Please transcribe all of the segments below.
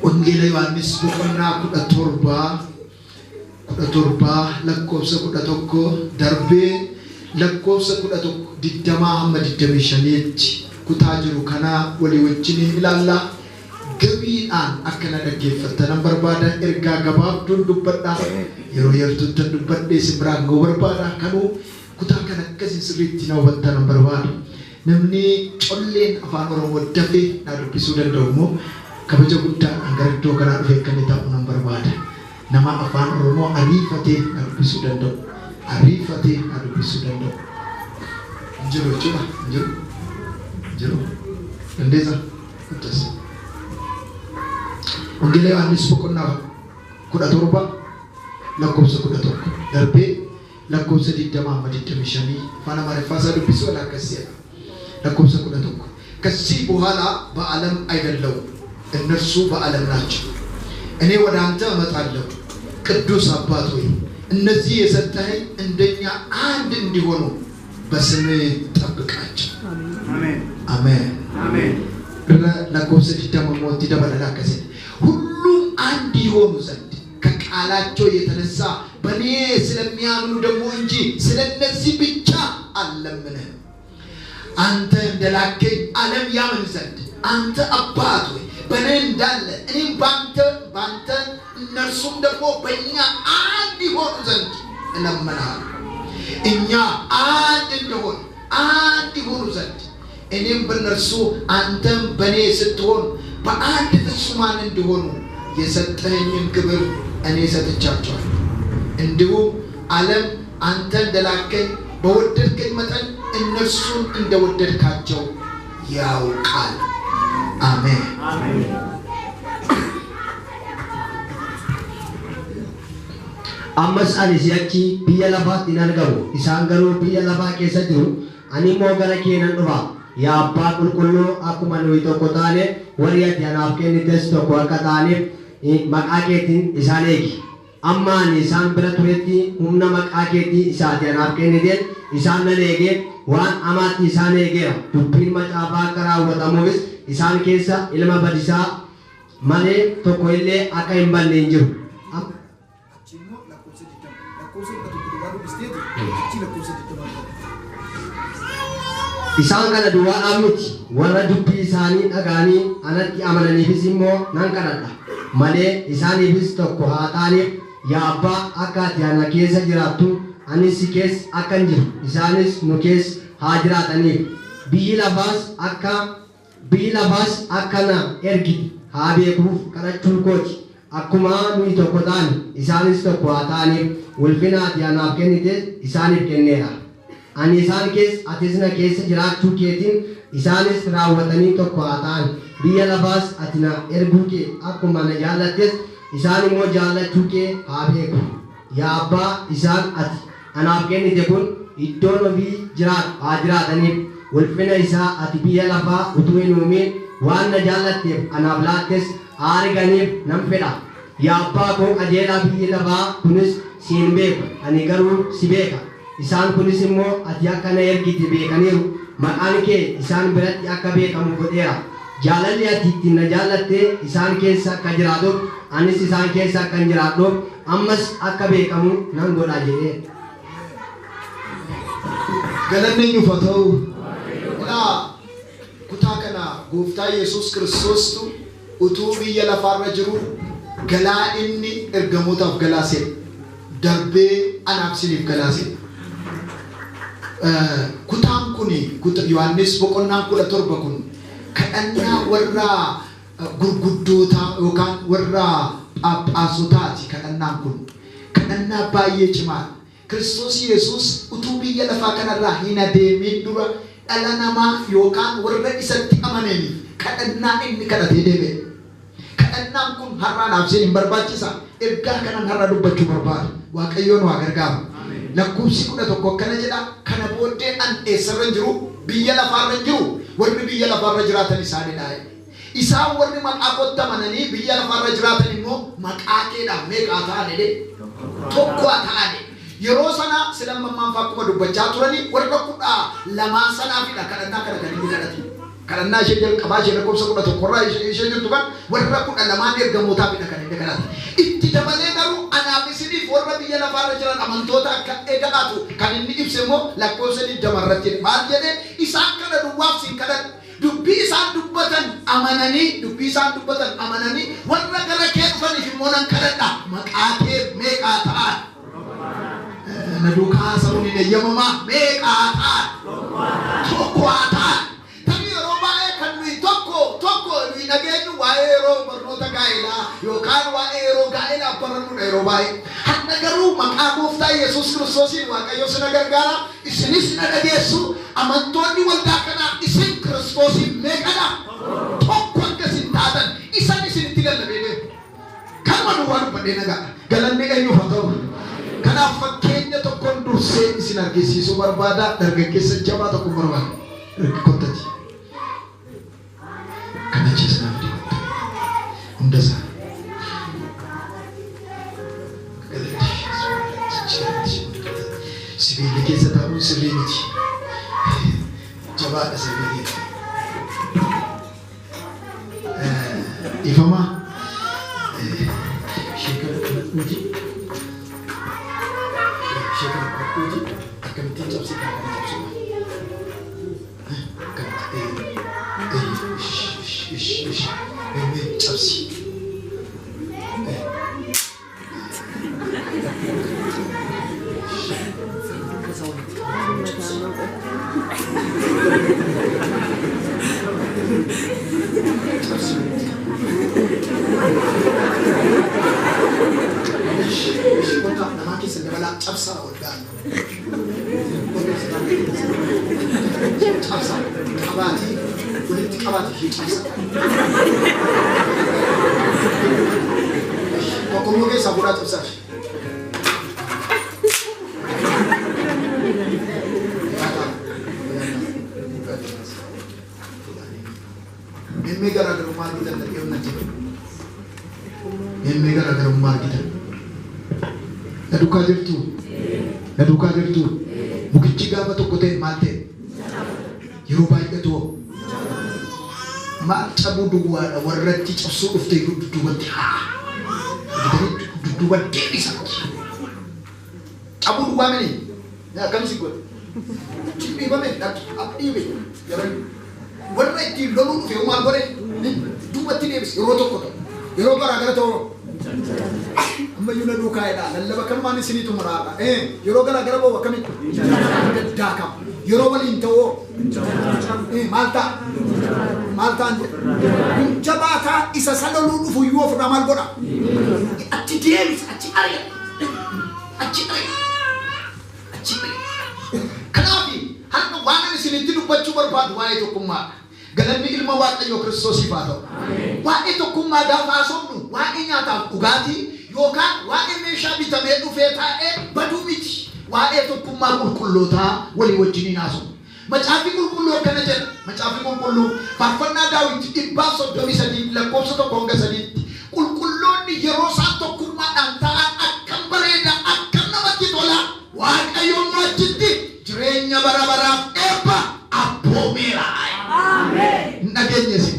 Wangeela Yohaannis boqonnaa 17 lakkoofsa 11 darbee lakkoofsa 20 hamma 25tti kutaa jiru kana walii wajjin ilaalla. Gabiidhaan akkana dhaggeeffattan barbaada. Ergaa gabaabduun dubbadha. Yeroo yertuutti dubbadhee simbiraan goo barbaada. Kanuu kutaa kana akkasiin sirriitti na hubattan barbaada. Namni colleen afaan Oromoo dafee na dubbisuu danda'u immoo kabaja guddaa gara iddoo kanaa dhufee kan ta'u nan barbaada. Nama afaan Oromoo ariifatee na dubbisuu danda'u. Ariifatee na dubbisuu danda'u. Injiru jechuudha. Injiru. Dandeessa. Kutas. Wangeela Yohaannis boqonnaa 17 lakkoofsa 11 darbee lakkoofsa 20 hamma 25 afaan Amaariffaa dubbisuu alaakasiidha. lakkoofsa 11 ከዚህ በኋላ በዓለም አይደለም እነርሱ በዓለም ናቸው እኔ ወደ አንተ እመጣለሁ ቅዱስ አባት ሆይ እነዚህ የሰጠኸኝ እንደኛ አንድ እንዲሆኑ በስምህ ጠብቃቸው። አሜን አሜን አሜን። ለኮስ ዲተመሞት ይደበላከሰ ሁሉም አንድ ይሆኑ ዘንድ ከቃላቸው የተነሳ በኔ ስለሚያምኑ ደግሞ እንጂ ስለነዚህ ብቻ አልለምንህም። አንተ እንደላከኝ ዓለም ያምን ዘንድ አንተ አባት ሆይ በኔ እንዳለ እኔም ባንተ እነርሱም ደግሞ በእኛ አንድ ይሆኑ ዘንድ እለምንሃለሁ። እኛ አንድ እንደሆን አንድ ይሆኑ ዘንድ እኔም በእነርሱ አንተም በኔ ስትሆን በአንድ ፍጹማን እንዲሆኑ የሰጠኸኝን ክብር እኔ ሰጥቻቸዋለሁ። እንዲሁም ዓለም አንተ እንደላከኝ በወደድከኝ መጠን እነርሱን እንደወደድካቸው ያውቃል። አሜን አሜን። ammas ani si'achi biyya lafaatti hin argamu isaan garuu biyya lafaa keessa jiru ani immoo gara kee nan dhufa yaa abbaa qulqulluu akkuma nuyi tokko taane warri ati anaaf kennites tokko akka taaneef maqaa keetiin isaan eegi amma ani isaan bira turetti humna maqaa keetii isaati anaaf kenniteen isaan nan eegee waan amaatti isaan eegeera dubbiin macaafaa akka raawwatamuufis isaan keessa ilma badisaa malee tokko illee akka hin banne hin jiru. Isaan kana duwwaadhaaf miti warra dubbii isaanii dhaga'anii anatti amananiifis immoo nan kadhadha malee isaaniifis tokko haa taaniif yaa abbaa akka ati ana keessa jiraattu anis si keessa akkan jiru isaanis nu keessa haa jiraataniif biyyi lafaas akka na ergite haa beekuuf kadhachuun kooti akkuma nuyi tokko taane isaanis tokko haa taaniif ulfina ati anaaf kennite isaaniif kenneera. Ani isaan keessa atis na keessa jiraachuu keetiin isaanis raawwatanii tokko haa ta'an biyya lafaas ati na erguu kee akkuma na jaallattes isaan immoo jaallachuu kee haa beeku. Yaa abbaa isaan ati anaaf kennite kun iddoon ofii haa jiraataniif ulfina isaa ati biyya lafaa utuu hin uumiin waan na jaallatteef anaaf laattes haa arganiif nan fedha. Yaa abbaa koo qajeelaa biyya lafaa kunis si hin beeku ani garuu si beeka. Isaan kunis immoo ati akka na ergite beekaniiru maqaan kee isaan biratti akka beekamu godheera. Jaalalli ati ittiin na jaallatte isaan keessa akka jiraatuuf anis isaan keessa akka jiraadhuuf ammas akka beekamu nan godha jedhee. Galanni eenyuuf haa ta'u. Kutaa kana gooftaa Yesuus Kiristoostu utuu biyya lafaarra jiru galaa inni ergamootaaf galaase darbee anaaf siniif galaase. Kutaan kuni Yohaannis boqonnaa 17 kun kadhannaa warra gurguddoota yookaan warra phaaphaasootaati. Kadhannaan kun kadhannaa baay'ee cimaa. Kiristoos Yesuus utuu biyya lafaa kanarraa hin adeemin dura dhala namaa yookaan warra isatti amananiif kadhannaa inni kadhatee deeme. Kadhannaan kun har'aadhaaf isin hin barbaachisa. Ergaa kanan har'a dubbachuu barbaada. Waaqayyoon waa gargaaru. Lakkoofsi 11 akkana jedha kana booddee an eessarra jiru biyya lafaarra jiru warri biyya lafaarra jiraatan isaanidha. Isaan warri maqaa kootti amananii biyya lafaarra jiraatan immoo maqaa keedhaan meeqaa ta'an jedhe tokko ta'an. Yeroo sana silamman maanfaa akkuma dubbachaa turanii warra 12 sanaafidha kadhannaa kana kan inni kadhate. kadhannaa ishee jalqabaa ishee lakkoofsa 11 ishee jirtu kan warra 12 ergamootaa fidha kan inni kanatti. Itti dabalee garuu anaaf isiniif warra biyya lafaarra jiran amantoota akka eegaatu kan inni ibse immoo lakkoofsa 20 irratti maal jedhee isaan kana duwwaaf siin kadhadhu. Dubbii isaan dubbatan amananii warra gara kee dhufaniif immoo nan kadhadha. Maqaa kee meeqaa ta'an? Na duukaa saruun hin eeyyamamaa meeqaa ta'an? Tokko haa ta'an. Tabii yeroo baay'ee kan nuyi tokko nuyi dhageenyu waa'ee yeroo barnoota gaa'elaa yookaan waa'ee yeroo gaa'elaa barannudha yeroo baay'ee. Hanna garuu maqaa gooftaa Yesuus Kiristoosiin Waaqayyo sina gargaara. Isinis na dhageessu amantoonni waldaa kanaa isin Kiristoosiin meeqadha? Tokko akkasiin taatan isan isinitti gallabeedhe. Kanuma duwwaa dubbadhee nagaadha. Galanni eenyuuf haa ta'u? Kanaaf fakkeenya tokkoon dursee isin argisiisuu barbaada. Dargaggeessa jabaa tokko barbaada. Kottati. Kana ciisnaa fi dibata. Hunda isaa. Sibiilli keessa taa'uun sirrii miti. Jabaadha sibiilli. Ifamaa. Sheekara kadhadhuuti. Sheekara kadhadhuuti. Akkamittiin cabsii kan cabsuu. Cabsii. Como que sabura cabsar? Ilmi garaagarummaa argitan dhaggeeffatu natti jiru. Ilmi garaagarummaa argitan. Na duukaa jirtu. Mukichi gaafa tokko ta'e maal ta'e? Yeroo baay'atu maal cabuu duwwaadha warratti cabsuu dhuftee dudduubatti dudduuba deebisa. Cabuu duwwaa mini akkamisi godhe? Dhiibame dhiibe warra ittiin loluu dhufe maal godhe? Duubatti deebise yeroo tokko ta'u yeroo garaagara ta'u ammayyuu na duukaa'edha lallaba kan maan isiniitu muraadha yeroo garaagara ba'u akkamitti gaddaa qaba yeroo waliin ta'uu maal ta'an jabaataa isa saloluu dhufu iyyuu ofirraa maal godha? Achi deebisa achi ari'a. Kanaaf har'a waan isinitti dubbachuu barbaadu waa'ee tokkummaa. Galanni ilma Waaqayyoo Kiristoosiif haa ta'u. Waa'ee tokkummaa gaafa haasofnu waa'ee nyaataaf dhugaatii yookaan waa'ee meeshaa bitamee dhufee taa'ee baduu miti. Waa'ee tokkummaa qulqullootaa walii wajjiniin haasofnu. Macaafi qulqulluu akkana jedha. Macaafi qulqulluu faarfannaa Daawit 133 lakkoofsa 1-3 qulqulloonni yeroo isaan tokkummaadhaan ta'an akkam bareeda akkam namatti tola. Waaqayyoon wajjitti jireenya bara baraaf eebba abboomeera. Amen. Nageenyesi.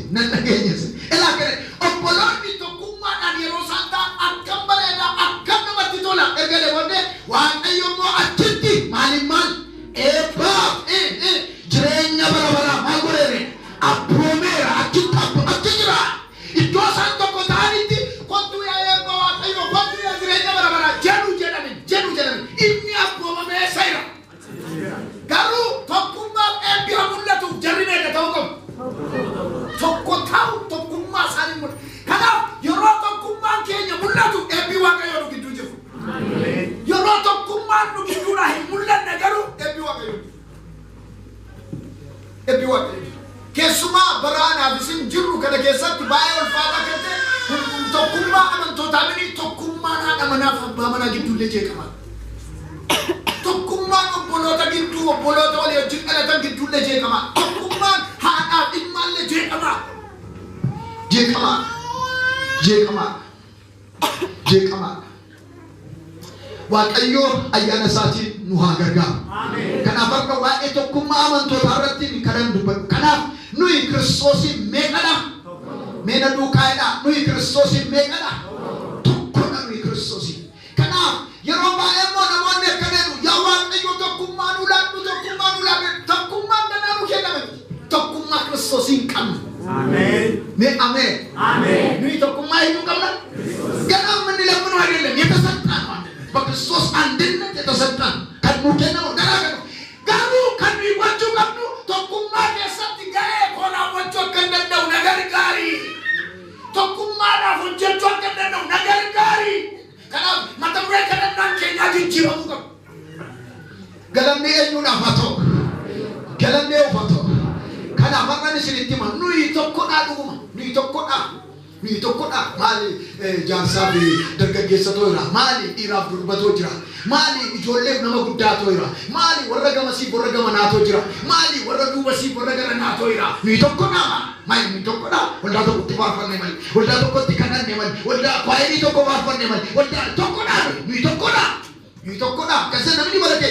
Elaa kene obboloonni tokkummaadhaan yeroo isaan ta'an akkam bareeda akkam namatti tola. Ergalee boodee Waaqayyoon wajjitti maal eebba jireenya bara baraaf maal godheere abboomeera achi jira. Iddoo isaan tokko ta'anitti kottuu yaa eebba Waaqayyoo kottuu yaa jireenya bara baraa jedhu jedhame inni abboomamee seera. Garuu tokkummaa eebbi haa mul'atuuf jarri meeqa ta'uu qabu? Tokko ta'u tokkummaa isaanii mul'atu. Kanaaf yeroo tokkummaan keenya mul'atu eebbi Waaqayyoo nu gidduu jiru. Yeroo tokkummaan nu gidduudhaa hin mul'anne garuu eebbi Waaqayyoo. Eebbi Waaqayyoo. Keessumaa baraanaaf isin jirru kana keessatti baay'ee ulfaataa kan ta'e tokkummaa amantootaa miti tokkummaan haadha manaaf abbaa manaa gidduullee jeeqama. Tokkummaan obboloota gidduu obboloota walii wajjin dhalatan gidduullee jeeqama. Tokkummaan haadhaaf ilmaallee jeeqama. Waaqayyoo ayyaana isaatiin nu haa gargaaru. Kanaaf akka waa'ee tokkummaa amantootaa irratti kan dubbatu. Kanaaf Nuyi Kiristoosin meeqadha? Meena duukaayidha. Nuyi Kiristoosin meeqadha? Tokkodha nuyi Kiristoosin. Kanaaf yeroo baay'ee immoo namoonni akka jedhu yaa Waaqayyo tokkummaa nuu laadhu tokkummaa nuu laadhu tokkummaan danaa nuu kenname tokkummaa Kiristoosin qabna. Amen. Me amen. Amen. Nuyi tokkummaa hin qabna. Ganaaf manni lamnu አይደለም የተሰጠን በክርስቶስ አንድነት የተሰጠን ከኑ ከነው ደራገው ጋሩ ከኑ ይወጁ ቀኑ tokkummaa keessatti ga'ee kola wajjo kannadau nagar gaari tokkummaa dhaaf hojjechuu akka danda'u nagar gaari kanaaf mata duree kanannaan keenya jijjiiramu qabu. Galanni eenyuudhaaf haa ta'u? Galanni eenyuudhaaf haa ta'u? Kanaaf har'aan isinitti hima nuyi tokkodhaa dhuguma nuyi tokkodhaa. Nuyi tokkodha maali jaarsaa fi dargaggeessa to'ira maali dhiiraaf durbatoo jira maali ijoolleef nama guddaa to'ira maali warra gamasiif warra gamanaa to'ira maali warra duubasiif warra garanaa to'ira nuyi tokkodha maali nuyi tokkodha waldaa tokkotti faarfanne mali waldaa tokkotti kadhanne mali waldaa kwaayii tokko faarfanne mali waldaa tokkodha nuyi tokkodha nuyi tokkodha akkasii namni barate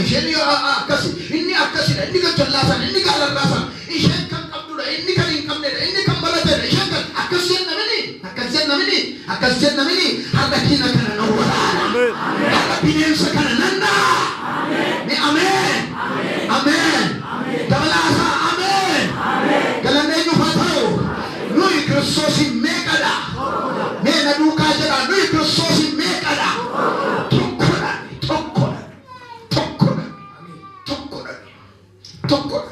isheen akkasi inni akkasidha inni gajjallaasan inni gaalarraasan isheen kan qabdudha inni kan hin qabnedha inni kan baratedha isheen kan akkasii akkas namini harda kina kana nawwala harda bineensa kana nanna amen amen dabalasa amen galaneenyu fatao nuyi Kiristoosin meeqadha meena duukaa jedha nuyi Kiristoosin meeqadha tokkodha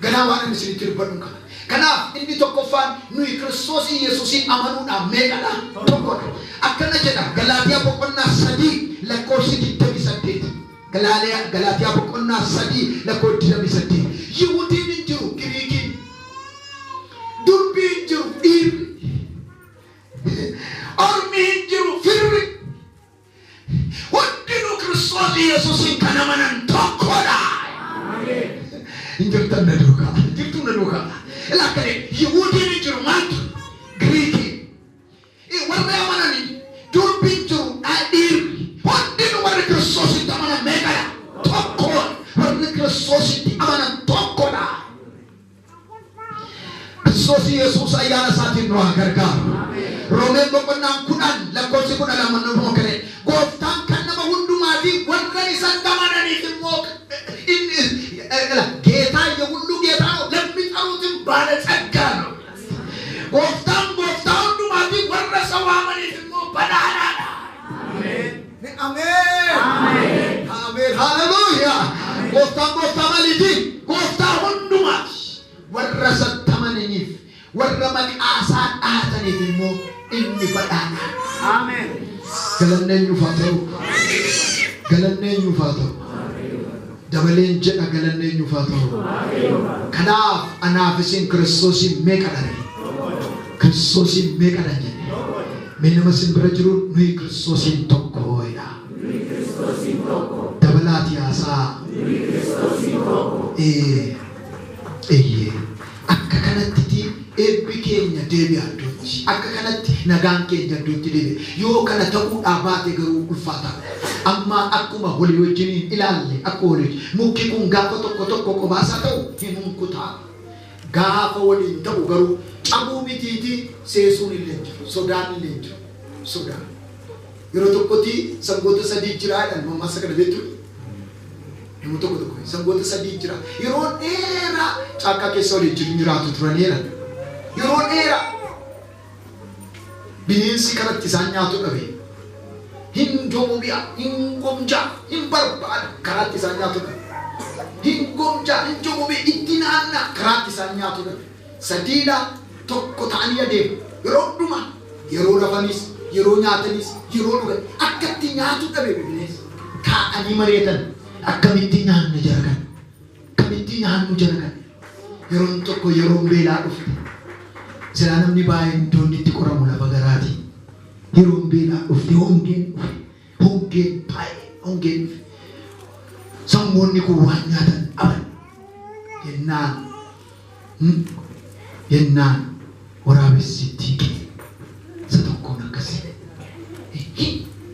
ganaa waan isinitti dubbadhu kana. Kanaaf inni tokkoffaan nuyi Kiristoos Yesuusin amanuudhaan meeqadha? Tokkodha. Akkana jedha Galaatiyaa boqonnaa 3 lakkoofsi 28. Galaatiyaa boqonnaa 3 lakkoofsi 28. Yihuudiin hin jiru Giriikiin. Durbii hin jiru dhiirri. Ormi hin jiru firri. Hundinuu Kiristoos Yesuusin kan amanan tokkodha. Injirtan na duukaa. Jirtu na duukaa. Lakini Yehudi jiru mantu Greeki warra amanani durbi jiru adir hundinu warra Kiristoosin amana meeqadha tokko warra Kiristoosin amana tokkodha. Kiristoos Yesuus ayyaana isaatiin nu haa gargaaru. Roomeen boqonnaa 10 lakkoofsi 12 nu kenne gooftaan kan nama hundumaa fi warra isa amananiif immoo geetaa የሁሉ ጌታ ነው ለሚጠሩትም ባለጸጋ ነው። ጎፍታም ሁንዱማቲ ወረ ሰው አመኒት ነው በዳላላ አሜን አሜን አሜን ሃሌሉያ ጎፍታም ማሊቲ ጎፍታ ሁንዱማቲ ወረ ሰተመኒፍ ወረ መቃሳ አተኒፍ ነው inni በዳላ አሜን ገለነኙ ፋተው dabaleen jedha galanneenyu faatoo kanaaf anaafisin Kiristoosin meeqadha Kiristoosin meeqadha jedhe mee nama sin bira jiru nuyi Kiristoosin tokkodha dabalaati haasaa akka kanatti eebbi keenya deebi'a addootti akka kanatti nagaan keenya addootti deebi'a yoo kana ta'uudhaa baate garuu ulfaata. Amma akkuma walii wajjiniin ilaalle akka walii mukki kun gaafa tokko qobaasaa ta'u hin hunkutaa gaafa waliin ta'u garuu cabuu mitiitii seesuun illee jiru sodaan illee jiru sodaan yeroo tokkotti sangoota 3 jiraadhaan mammaasa kana beektu yeroo tokko sangoota 3 jira yeroo dheeraa caakkaa keessa waliin jiraatu turaneera yeroo dheeraa bineensi kanatti isaan nyaatu dhabe. Hingomja, himbarbaad karatti isaan nyaatudha. Hingomja, hinjomomi ittinanna karatti isaan nyaatudha. Sadiidha tokko ta'anii adeemu. Yeroo dhuma, yeroo rafanis, yeroo nyaatanis, yeroo dhugan akkatti nyaatu dhabe bineensi. Kaa'anii mareetan akkamitti nyaanna jaragan. Akkamitti nyaannu jaragan. Yeroon tokko yeroon beelaa dhufte. Silaa namni baay'een iddoon itti qoramu lafa garaati. Yeroon beelaa dhufte hongeen baay'ee sammoonni kun waan nyaatan dhaban yennaan waraabessitti isa tokkoon akkasii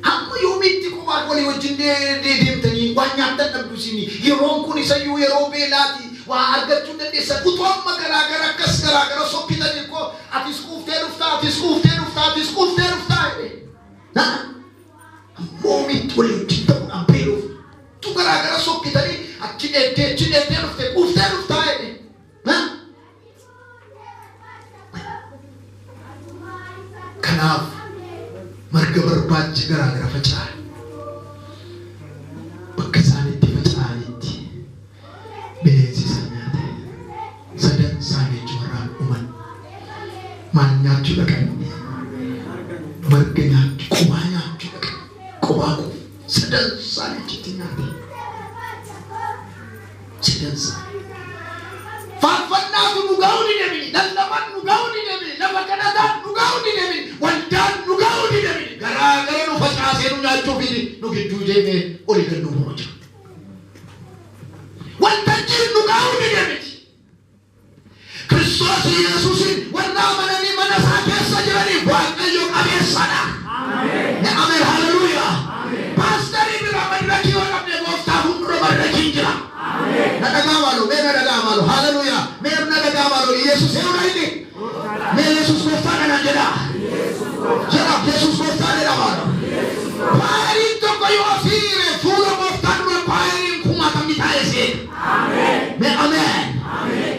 hamma yoomitti kophaa walii wajjin deemtanii waan nyaatan dhabdu isinii yeroon kun isayyuu yeroo beelaati وأرجع تون الناس كتوم ما كراغرا كس كراغرا سوكيدا نيكو أتسكوف تيرفتا ها مومي تولي تيتو أمبيرو tu gara-gara sok kita ni cine rufta ha kanaaf marga barbaach gara-gara faca'an bakka isaanitti faca'anitti bineensi isaan nyaate sadan isaanii jechuun uuman maal nyaachuu dhaqan marga nyaachuu qumaa nyaachuu dhaqan qumaa sadan isaanii jechuun nyaate Cidensa. Fafanna tu nugauni demi, dalaman nugauni demi, nabakanada nugauni demi, wandan nugauni demi. Gara-gara nu facase nu nyacho bini, nu giduje me oligan nu moja. Wandan jin nugauni demi. Kristus Yesusin warna manani mana sakesa jirani waqna yo abesana. Amen. Amen. Hallelujah. Pastor Ibrahim raki wala me gofta hunro baraki jira. Nadagamalu, hallelujah. Mer nadagamalu, Yesus euna ini. Me Yesus kostana na jeda. Jeda Yesus kostana na mano. Pari to koyo asire, fulo kostana pari kumata mitaese. Amen. Me amen.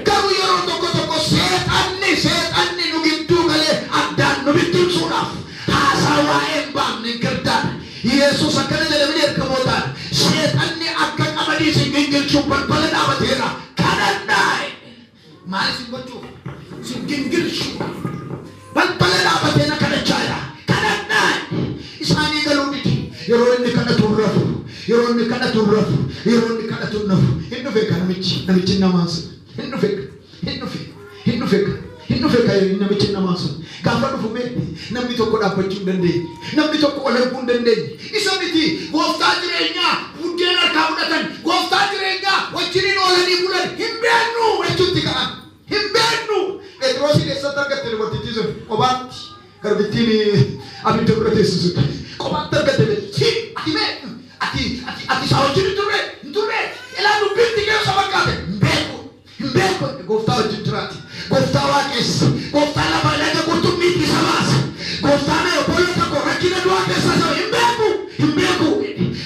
Kamu yoro toko setan ni nugintu kale adan nubitul sunaf. Hasawa embam ni kerdan. Yesus akan jadi menir kemudian. Setan ni akan abadi singgil cuman balen abatera. Kanan naik. Mari singgocu. Singgil cuman. Balen abatera kanan caya. Kanan naik. Isani galuniti. Yoro ni kana turrafu. Yoro ni kana turrafu. Hindu feka namichi namasu. Hindu feka namichi namasu. Gaafa dhufume namni tokko dhaabbachuu hin dandeenye, namni tokko ol arguu hin dandeenye. Isa miti gooftaa jireenyaa buddeena harkaa fudhatan, gooftaa jireenyaa wajjiniin oolanii bulan hin beeknu jechuutti ka'an. Hin beeknu. Phexrosin eessatti argatte dubartittii sun kophaatti garbittiin abidda bira teessisu kophaatti argatte ati isaa wajjin hin turre ilaa dubbiitti keessa fakkaate hin beeku gooftaa wajjin jiraati. Gooftaa waaqessa, gooftaa lafa laga qurxummiitti sabaas, gooftaa mee obboloota koo rakkina du'aa keessa saba hin beeku.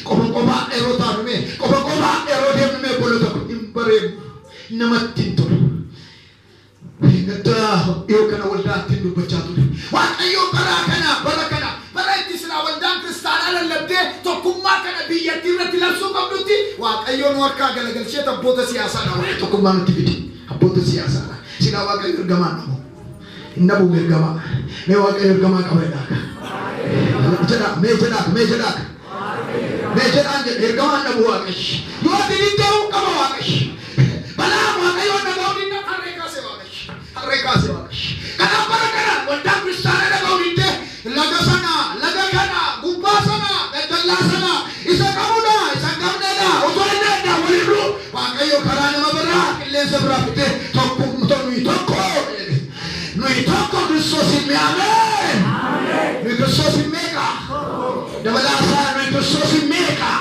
Qofa yeroo taa'ume, qofa yeroo deemnume obboloota koo hin bareedu, namatti hin tolu. Yoo kana waldaatti hin dubbachaa ture. Waaqayyo bara itti silaa waldaan kiristaanaa lallabdee tokkummaa kana biyyattii irratti labsuu qabdutti Waaqayyoon harkaa galagalchee abboota siyaasaadha waa'ee tokkummaa nutti fide. Abboota siyaasaadha. Sila Waaqayyo ergamaa namu. Namu ergamaa. Mee Waaqayyo ergamaa qabeedha. Mee jedhaan ergamaa namu Waaqayyo. Yoo dinidee qaba Waaqayyo. Balaa Waaqayyo namu dinna harree kaase Waaqayyo. Kanaaf bara kana waldaan kiristaanaa namu dindee laga kana gubbaa sana daldalaa sana isa qabudha isa qabneedha otoo hin deedha waliin Waaqayyo karaa nama biraa qilleensa biraa fidee Noi tokko Kristos in me, amen. Noi Kristos in meka. Dabalasa noi Kristos in meka.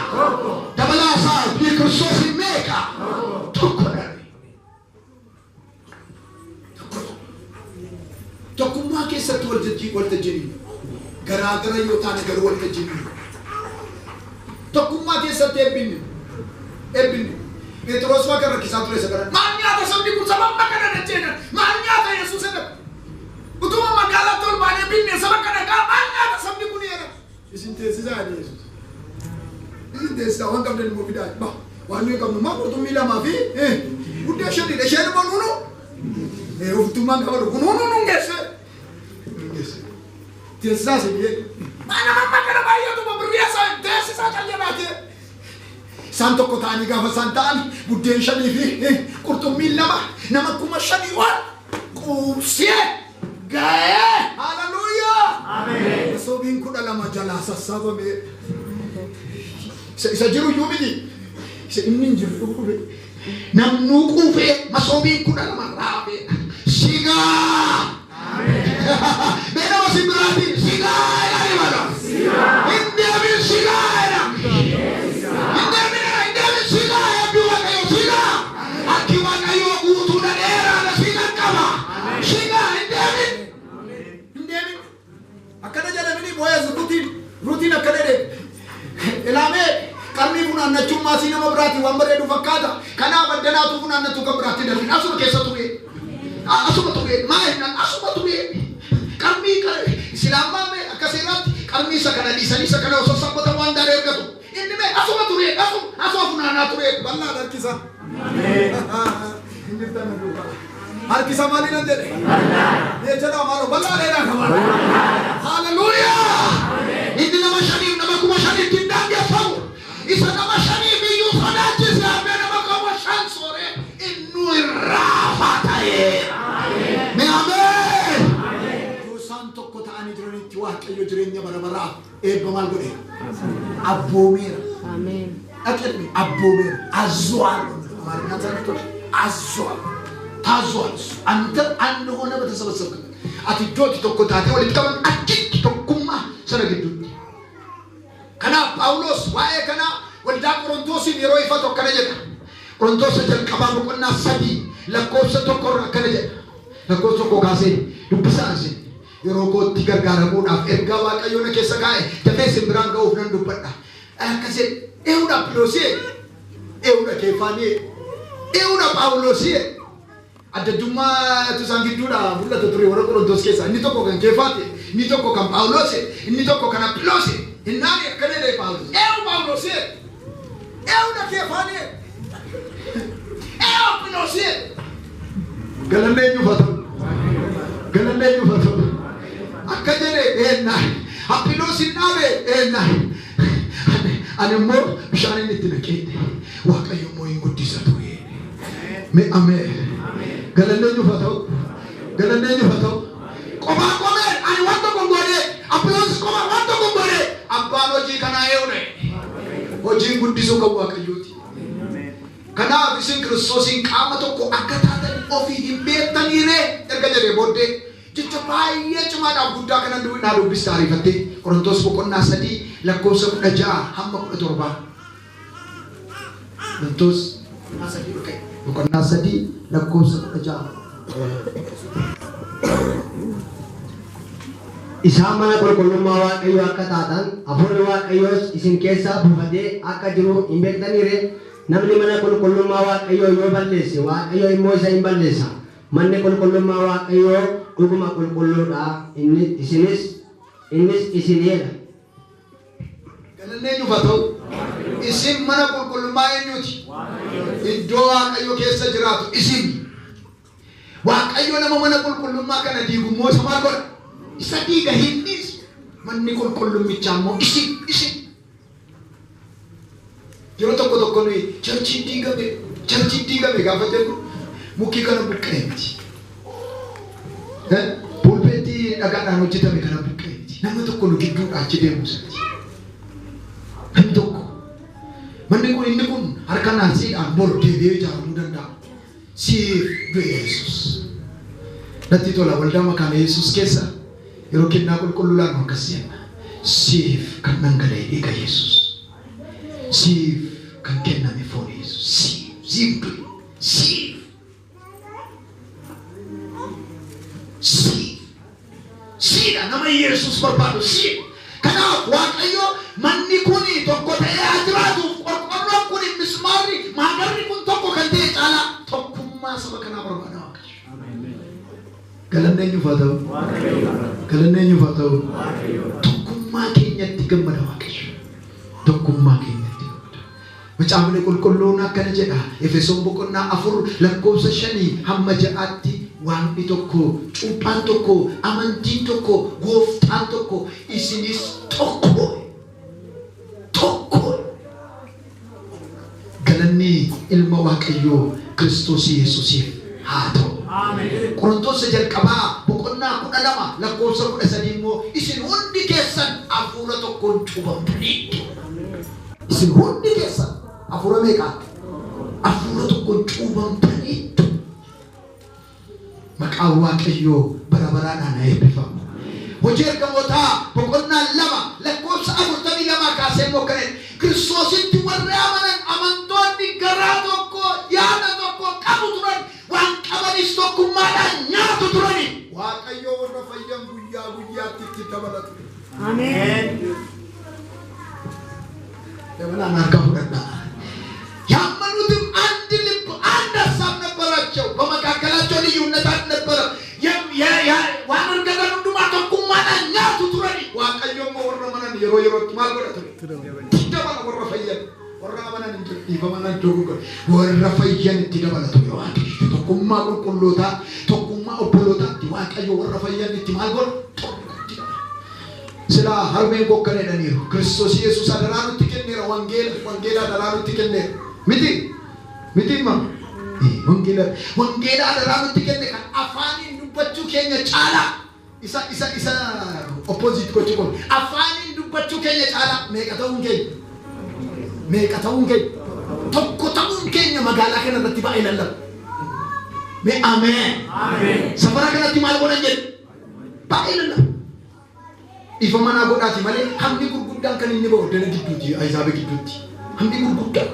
Dabalasa noi Kristos in meka. Tokko nari. Tokkummaa keessatti waltajjii garaa yoo taane garuu waltajjii. Tokkummaa keessatti eebbinni. Phexros waa kan rakkisaa ture isa gara. Maal nyaata sabni kun sababa kana dacheenan. Maal nyaata Yesuus edda. Utuma magaalaa tolbaanee binne saba kana gaa maal nyaata sabni kun jedha. Isin teessisaa Yesuus. Isin teessisaa waan qabdan immoo fidaa. Waan nuyi qabnu maa qurxummii lamaa fi buddeen shaniidha. Isheen immoo nuunu. Uftummaan qabadu kun nuunu geesse. Teessisaa si biyye. Nama kana baay'eetuma birriyaa teessisaa callebaatee. Isaan tokko ta'anii gaafa isaan ta'an buddeen shanii fi qurxummii lama nama kuma shanii waan quubsee ga'ee. Hallelujah. Amen. Masoobiin 12 jalaa sassaabame. Isa jiru iyyuu miti. Isa inni hin jiru dhufe. Namnuu quufee masoobiin 12 raafee. Sigaa. Beena wasi biraatiin sigaa jedhanii mala. Hin deebiin sigaa jedhama. Sigaa. Akiwana ruutiin akkana deeme. Ilaamee qarmii funaannachuu maasii nama biraati waan bareedu fakkaata. Kanaaf addanaatu funaannatu kan biraatti darbe. Asuma keessa ture. Asuma ture. Maa jennaan asuma ture. Qarmii islaamaa mee akka seeraatti qarmii isa kana dhiisanii isa kana osoo sabbata waan gaarii argatu. Inni mee asuma ture. Asuma funaannaa ture. Bal'aa harkisa. Inni tana duuba. Harkisa maaliin an jedhe? Jechuudha maaloo bal'aa dheeraa qaba. Hallelujah. Inni nama shaniif nama kuma shaniif dindaange famu. Isa nama shaniif iyyuu sodaachise hammee nama kuma shan soore innu irraa faata'ee. Mee ameen. Isaan tokko ta'anii jiranitti Waaqayyo jireenya bara baraa eebba maal godhe? Abboomeera. Ameen. Dhaqni abboomeera. Azzu'aal. Maaliin sana ture? Azzu'aal. Tazu'aal. Anta annu hoona በተሰበሰብክ አትጆት tokko taatee walitti qaban achitti tokkummaa sana gidduutti. Kanaaf Phaawulos waa'ee kana waldaa Qorontosiin yeroo ifa tokkana jedha. Qorontos jalqabaa boqonnaa 3 lakkoofsa 1 irraa akkana jedha. Lakkoofsa 1 kaasee dubbisaa isin yeroo kootti gargaaramuudhaaf ergaa Waaqayyoo na keessa kaa'e dafee simbiraan ga'uuf nan dubbadha. Akkasii eewudha Philoosii eewudha Keefaanii eewudha Phaawulosii addummaa tusaan gidduudha mul'ata ture warra Qorontos keessa inni tokko kan Keefaati inni tokko kan Phaawulos inni tokko kan Philoosii innaan akkana jedhe Phaawulos eewu Phaawulosii eewudha Keefaanii eewu Philoosii galanne nyufatu akka jedhe eenaa Philoosii dhaabe eenaa ani immoo bishaan inni itti naqee Waaqayyo immoo hin guddisa ture. Mee ameen. Galanne nyufatu qomaa qomee ani wanta gongoree Philoos qomaa wanta gongoree abbaan hojii kanaa eewne hojiin guddisuu kan Waaqayyooti. Kanaaf isin Kiristoosiin qaama tokko akka taatan ofii hin beektaniiree erga jedhee booddee jecha baay'ee cimaadhaaf guddaa kana naa dubbista ariifattee Qorontos boqonnaa 3 lakkoofsa 16 hamma 17. Qorontos boqonnaa 3 lakkoofsa 16. Isaan mana qulqullummaa Waaqayyoo akka taatan hafuurri Waaqayyoos isin keessaa buufatee akka jiru hin beektaniiree? Namni mana qulqullummaa Waaqayyoo yoo balleesse Waaqayyo immoo isa hin balleessa. Manni qulqullummaa Waaqayyoo dhuguma qulqulluudha. Innis isinidha. Galanne nyufatu isin mana qulqullummaa eenyuti? Iddoo Waaqayyo keessa jiraatu isin. Waaqayyo nama mana qulqullummaa kana diigummoo isa maal godha? Isa diiga hinnis manni qulqullummicha immoo isin. Yeroo tokko nuyi churchiin diigame gaafa jennu mukkii kana buqqee miti. Pulpeetii dhagaadhaan hojjetame kana buqqee miti. Nama tokko nu gidduudhaa achi deemu sati. Namni tokko manni kun inni kun harka naasiidhaan bor deebi'ee ijaaramuu danda'a. Siif du'e Yesuus. Natti tola waldaa makaana Yesuus keessa yeroo kennaa qulqulluu laannu akkas jenna. Siif kan dhangala'e dhiiga Yesuus. Siif kan kenname foon Yesuus. Siif du'e. Siidha nama Yesuus barbaadu siif. Kanaaf Waaqayyo manni kuni tokko ta'ee jiraatuuf qorqorroon kun mismaarri maagarri kun tokko kan ta'e caalaa tokkummaa saba kanaa barbaada Waaqayyo. Galanne nyufatu tokkummaa keenyatti gammada Waaqayyo. Tokkummaa keenyatti gammada. Macaafni qulqulluun akkana jedha Efesoon boqonnaa 4 lakkoofsa 5 hamma 6tti Waaqni tokko, cuuphaan tokko, amantiin tokko, gooftaan tokko, isinis tokko. Galanni ilma Waaqayyoo Kiristoos Yesuusiif haa ta'u. Qorontos jalqabaa boqonnaa 12 lakkoofsa 13 immoo isin hundi keessan hafuura tokkoon cuuphamtaniitu. Isin hundi keessan hafuura meeqaa? Hafuura tokkoon cuuphamtaniitu. Maqaan Waaqayyoo bara baraadhaan haa eebbifamu. Hojii ergamootaa boqonnaa 2 lakkoofsa 42 kaasee immoo kan Kiristoositti warri amanan amantoonni garaa tokko yaada tokko qabu turan waan qabanis tokkummaadhaan nyaatu turani. Waaqayyoo warra fayyan guyyaa guyyaatti itti dabalatu. Ameen. ለምን አናርጋውና ያመኑትም አንድ ልብ አንድ ሐሳብ ነበራቸው በመካከላቸው ልዩነት አልነበረም ዋንን ገደሉ ዱማቶኩማና ኛቱ ቱረኒ ዋቀዮሞ ወረመናን የሮይሮት ማልጎለት ትደባለ ወረፈየን ወራመናን እንጂ ይፈመናን ጆጉ ወረፈየን ትደባለቱ ያዋቂ ተኩማ ቁልቁሎታ ተኩማ ኦፖሎታ ዋቀዮ ወረፈየን ትማልጎል ስላ ሀርሜን ኮከኔ ደኒሩ ክርስቶስ ኢየሱስ አደራሩ ትከኔራ ወንጌል አደራሩ ትከኔ ሚቲማ ወንጌል አደራሩ ትከኔ አፋኒ ዱበቹ ኬኛ ጫላ isa opposite ko chiko afani dubbatu kenya chala meqataun ke tokko taun kenya magala kana natti ba ilalla me amen safara kana ti mal bonan jed ba ilalla ifa mana godati male hamdi gurguddan kan inni bo dana gidduti ay sabe gidduti hamdi gurguddan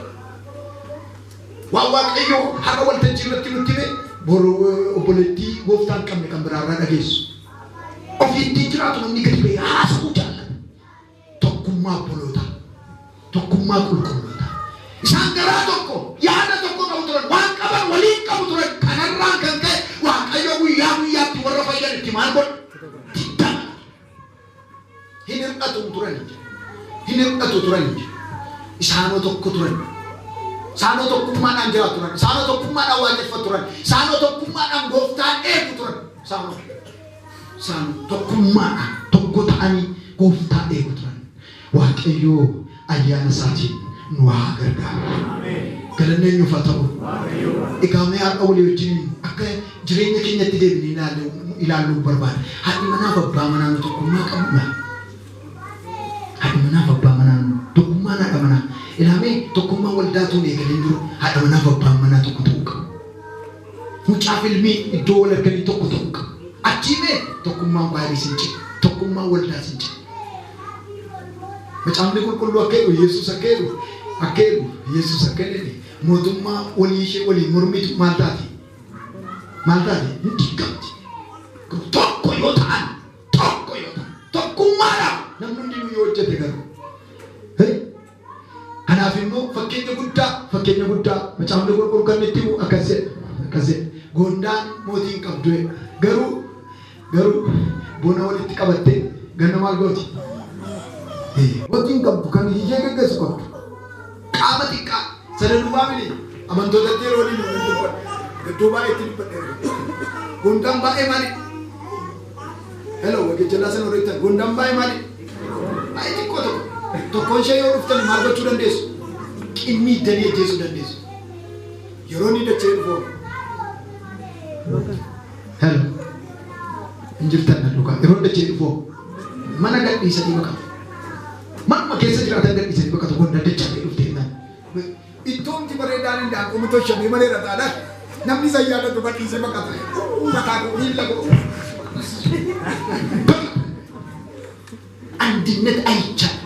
wa qayo haga wal tanjirati mutibe boro oboleti goftan kamne kambrara dagesu ofiti jiraatu namni gadi bee haasa'uu jaalladha tokkummaa obboloota tokkummaa qulqulloota isaan garaa tokko yaada tokko qabu turan waan qaban waliin qabu turan kanarraan kan ka'e waaqayyo guyyaa guyyaatti warra fayyan itti maal godhu diddan hin hir'atu turan isaanoo tokko turan isaanoo tokkummaadhaan jiraatu turan isaanoo tokkummaadhaan waaqeffatu turan isaanoo tokkummaadhaan gooftaan eegu turan isaanoo san tokkummaa tokko ta'anii gooftaa eegu turan waaqayyo ayyaana isaatiin nu haa gargaaru galanni eenyuuf haa ta'u egaamee har'a walii wajjin akka jireenya keenyatti deebinee ilaaluu barbaada haadhi manaaf abbaa manaa nu tokkummaa qabna haadhi manaaf abbaa manaa nu tokkummaa haadha manaa ilaamee tokkummaa waldaatuun eegaleen jiru haadha manaaf abbaa manaa tokko ta'uu qabu mucaaf ilmii iddoo wal arganii tokko ta'uu qabu achime tokkummaan baay'ee sinci tokkummaan waldaa sinci macaamni qulqulluu akkeedu yesus akkeedu yesus akkeedeni mootummaa walii ishee walii mormitu maal taati hundi qabdi tokko yoo ta'an tokkummaadha namni hundinuu yoo hojjete garuu kanaaf immoo fakkeenya guddaa macaamni qulqulluu kan itti himu akkasii gondaan mootiin qabdu garuu bona walitti qabatte ganna maal gooti mootiin qabdu kan ishee geggeessu qabdu qaama xiqqaa sadanuu baamini amantoota yeroo waliin dubbadha gaddoo baay'eetti dubbadha gondaan baay'ee maali hello wagejjalaa sana horreettan gondaan baay'ee maali baay'ee xiqqoo tokkoon ishee yoo dhuftan maal gochuu dandeessu qimmii iddanii ajjeesuu dandeessu yeroo ni dachee dhufoo hello injirtan duka yeroo dachee dhufoo mana gadhiisanii bakka manuma keessa jiraatan gadhiisanii bakka tokko dachee dhuftee naan ittoomti bareedaan hin daaqomu toshamee malee rataadhaan namni sayyaadatu gadhiisee bakka mataa koo miila koo አንድነት አይቻልም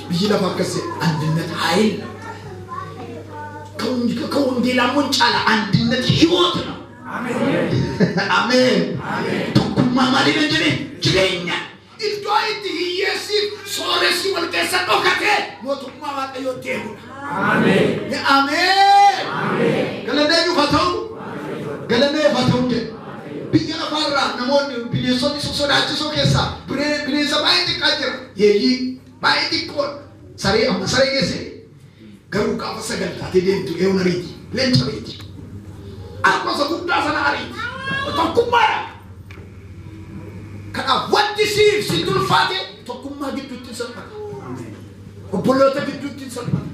ብዬ ለማከሰ አንድነት ኃይል ከወንጌል ጫላ አንድነት ህይወት ነው አሜን tokkummaa maaliin እንጀኔ ጅሬኛ ኢዶይት ኢየሱስ ሶሬሲ ወልከሰ ዶከቴ mootummaa waaqayyoo deemu አሜን አሜን ገለደኙ ፈተው biyya lafarraa namoonni bineensonni sodaachisoo keessaa bineensa baay'ee xiqqaa jira yeeyyii baay'ee xiqqoon saree amma saree geesse garuu gaafa sagaltaatee deemtu eewun ariiti leenca beeti argosa guddaa sana ariiti tokkummaadha kanaaf wanti siif si tulfaate tokkummaa gidduutti salphata obboloota gidduutti salphata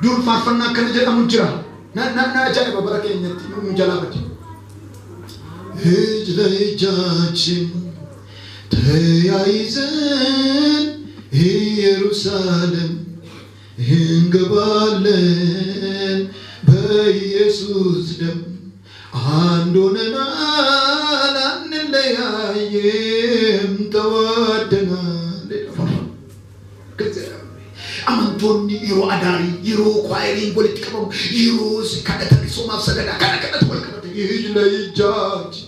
dur faarfannaa akkana jedhamu jira na ajaa'iba bara keenyatti nu jalaafati ejlejachin ተያይዘን ኢየሩሳሌም እንገባለን በኢየሱስ ደም አንድ ሆነናል አንለያይም ተዋደናል amantonni yeroo adaari yeroo kwaayiriin walitti qabamu yeroo kadhatan soomaaf sagada kana kadhatu wal qabate ijla ijaaji